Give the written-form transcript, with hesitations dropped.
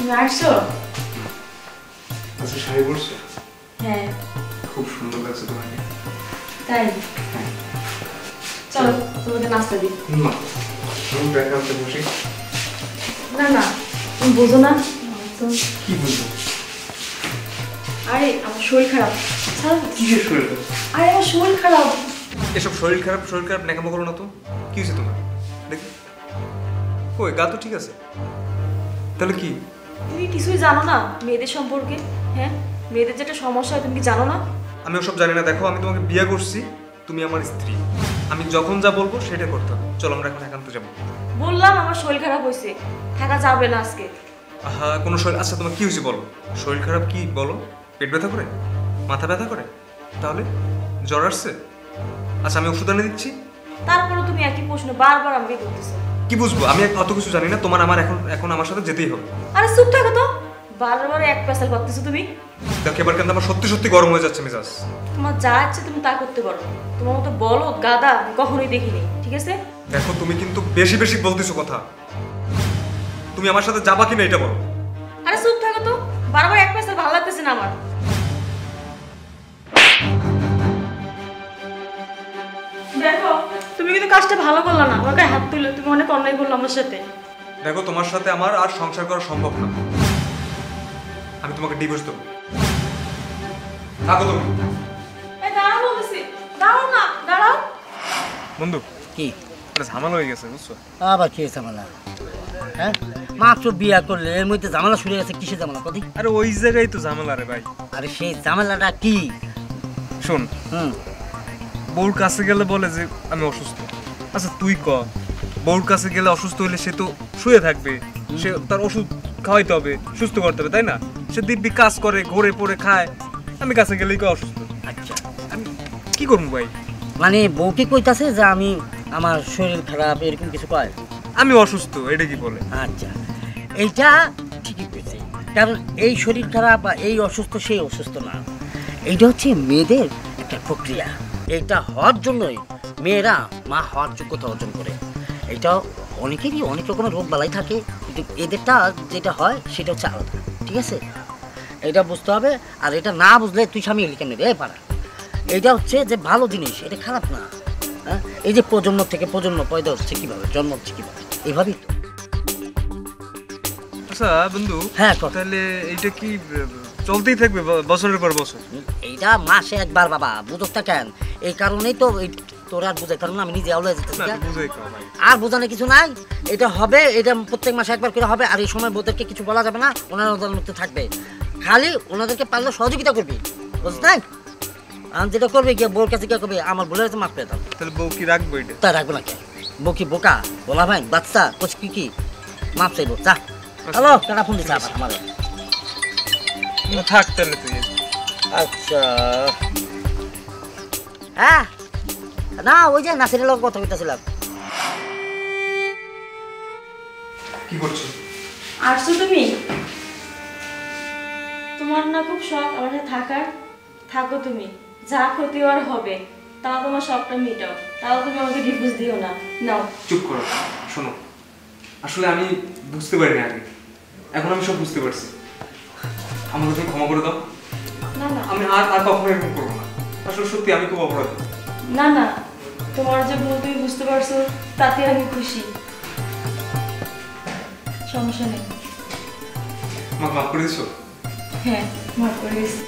তুমি আসছো? আচ্ছা শাড়ি পরছো? হ্যাঁ। খুব সুন্দর লাগছে তোমাকে। তাই? হ্যাঁ। চলো তোমাকে নাস্তা দিই। না, আমি ব্যাগ আনতে বসি। না না, তুমি বোঝো না। কি বুঝবো? আরে আমার শরীর খারাপ। কিসের শরীর খারাপ? আরে আমার শরীর খারাপ। এসব শরীর খারাপ ন্যাকামো করো না তো। কি হয়েছে তোমার? দেখ, ওই গা তো ঠিক আছে, তাহলে কি? তুমি কিছুই জানো না মেয়েদের সম্পর্কে? হ্যাঁ, মেয়েদের যেটা সমস্যা হয় তুমি কি জানো না? আমি ওসব জানি না। দেখো, আমি তোমাকে বিয়ে করছি, তুমি আমার স্ত্রী। আমি যখন যা বলবো সেটা করতে হবে। চলো আমরা এখন একান্ত যাবো। বললাম আমার শরীর খারাপ হয়েছে, থাকা যাবে না আজকে। হ্যাঁ, কোনো শরীর, আচ্ছা তোমার কি হয়েছে বলো। শরীর খারাপ কি বলো? পেট ব্যথা করে? মাথা ব্যথা করে? তাহলে জ্বর আসছে? আচ্ছা আমি ওষুধ এনে দিচ্ছি। তারপরে তুমি একই প্রশ্ন বারবার আমাকে করতেছো। কি বুঝবো? আমি অত কিছু জানি না। তোমার আমার এখন আমার সাথে যেতেই হবে। আরে চুপ থাকো তো, বারবার এক পেশাল করতেছো তুমি। দেখো এবার কিন্তু আমার সত্যি সত্যি গরম হয়ে যাচ্ছে মেজাজ। তোমার যা ইচ্ছে তুমি তা করতে পারো। তোমার মতো বলো গাদা আমি কখনোই দেখিনি, ঠিক আছে? দেখো তুমি কিন্তু বেশি বেশি বলতেছো কথা। তুমি আমার সাথে যাবা কিনা এটা বলো। আরে চুপ থাকো তো, বারবার এক পেশাল ভালো লাগতেছে না আমার। দেখো তুমি কিন্তু কাজটা ভালো করলা না, আমার গায়ে হাত তুললে তুমি অনেক অন্যায় করলো আমার সাথে। দেখো তোমার সাথে আমার আর সংসার করা সম্ভব না। আমি তোমাকে ডিভোর্স দেবো। থাকো তুমি। এই দাঁড়াও বলতেছি, দাঁড়াও না, দাঁড়াও। বন্ধু কি এটা ঝামেলা হয়ে গেছে বুঝছো? আবার কি ঝামেলা? হ্যাঁ, মাত্র বিয়া করলে এর মধ্যে ঝামেলা শুরু হয়ে গেছে। কিসের ঝামেলা কদি? আরে ওই জায়গায় তো ঝামেলা রে ভাই। আরে সেই ঝামেলাটা কি? শোন, বউর কাছে গেলে বলে যে আমি অসুস্থ। আচ্ছা তুই ক, বউর কাছে গেলে অসুস্থ হলে সে তো শুয়ে থাকবে, সে তার ওষুধ খাওয়াইতে হবে, সুস্থ করতে হবে, তাই না? সে দিব্যি কাজ করে, ঘরে পড়ে খায়। আমি কাছে গেলেই অসুস্থ। আচ্ছা, আমি কি করবো ভাই? মানে বউ কি কইতাছে যে আমি আমার শরীর খারাপ এরকম কিছু কয়? আমি অসুস্থ এটা কি বলে? আচ্ছা, এইটা ঠিকই কইছে। কারণ এই শরীর খারাপ বা এই অসুস্থ সেই অসুস্থ না, এইটা হচ্ছে মেয়েদের একটা প্রক্রিয়া। এইটা হওয়ার জন্যই মেয়েরা মা হওয়ার যোগ্যতা অর্জন করে। এটা অনেকেরই অনেক রকমের রোগ বালাই থাকে, কিন্তু এদেরটা যেটা হয় সেটা হচ্ছে আলাদা, ঠিক আছে? এটা বুঝতে হবে। আর এটা না বুঝলে তুই স্বামী কেন নেবে পারা? এইটা হচ্ছে যে ভালো জিনিস, এটা খারাপ না। হ্যাঁ, এই যে প্রজন্ম থেকে প্রজন্ম পয়দা হচ্ছে কীভাবে, জন্ম হচ্ছে কীভাবে, এইভাবেই তো। আচ্ছা বন্ধু, হ্যাঁ তাহলে এইটা কি চলতেই থাকবে বছরের পর বছর? এইটা মাসে একবার বাবা, বুঝতে কেন? এই কারণেই তো তোর আর বুঝাই কারণ আমি নিজে আউলে যেতেছি। আর বোঝানো কিছু নাই, এটা হবে, এটা প্রত্যেক মাসে একবার করে হবে। আর এই সময় বোধকে কিছু বলা যাবে না, ওনারা ওদের মধ্যে থাকবে। খালি ওনাদেরকে পারলে সহযোগিতা করবি, বুঝতে নাই? আমি যেটা করবে গিয়ে বউর কাছে গিয়ে করবি আমার ভুলে গেছে, মাফ পেয়ে দাও। তাহলে বউ কি রাখবো? এটা তা রাখবো না কে? বউ কি বোকা? বলা ভাই বাচ্চা কোচ কি মাফ চাইবো? চা হ্যালো, টাকা ফোন দিচ্ছে আবার আমার। থাক তাহলে তুই। আচ্ছা, হ্যাঁ না ওই যে নাসিরের লোক কথা বলতেছিলাম। কি করছো? আসছো তুমি? তোমার না খুব শখ আমার সাথে থাকার? থাকো তুমি, যা ক্ষতি আর হবে তাও তোমার শখটা মেটাও। তাও তুমি আমাকে ডিভোর্স দিও না। নাও। চুপ করো। শোনো, আসলে আমি বুঝতে পারিনি আগে, এখন আমি সব বুঝতে পারছি। আমাকে তুমি ক্ষমা করে দাও। না না, আমি আর কখনো এরকম করবো না। আসলে সত্যি আমি খুব অপরাধী। না না, তোমার যে ভুল তুমি বুঝতে পারছো তাতে আমি খুশি। সমস্যা নেই। আমাকে মাফ করে দিছো? হ্যাঁ, মাফ করে দিয়েছি।